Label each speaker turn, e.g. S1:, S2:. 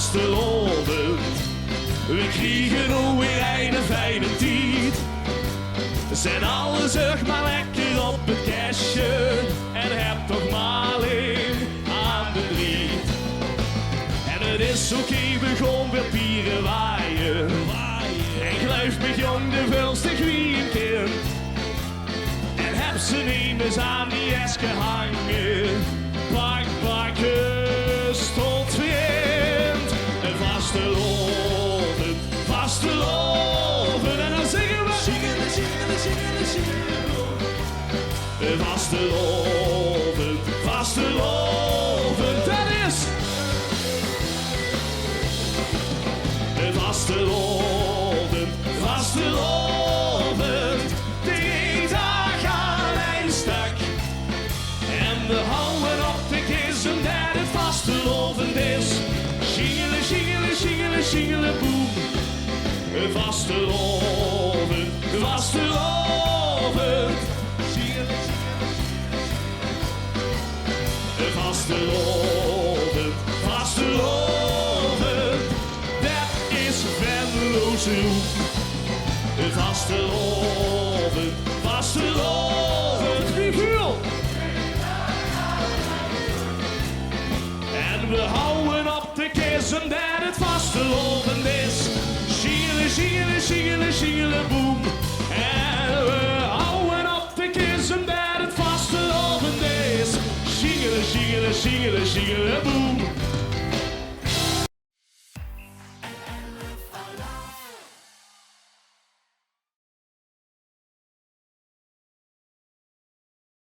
S1: vastelovend. We kriegen alweer een fijne tijd. Zet alles zeg maar lekker op het kastje en heb toch maar alleen aan de driet. En het is oké, we gaan weer pieren waaien. En gluif met jong de vulstig wie een kind. En heb ze nemens aan die eske hangen. Pak, pakken, tot wind. Een vastelovend, vastelovend. En dan zingen we. Vastelovend, vastelovend, dat is vastelovend, vastelovend. De dag aan een stak en we houden op de kisten dat het vastelovend is. Sjingelen, sjingelen, sjingelen, sjingelen, boem. Vastelovend, vastelovend. Vastelovend, vastelovend, dat is Venloze Hoek. Vastelovend, vastelovend, rivier. En we houden op de kisten dat het vastelovend is. Sjingelen, sjingelen, sjingelen, sjingelen, boem. En we houden op de kisten dat het vastelovend is. Sjingelen, sjingelen, sjingelen, sjingelen, boem.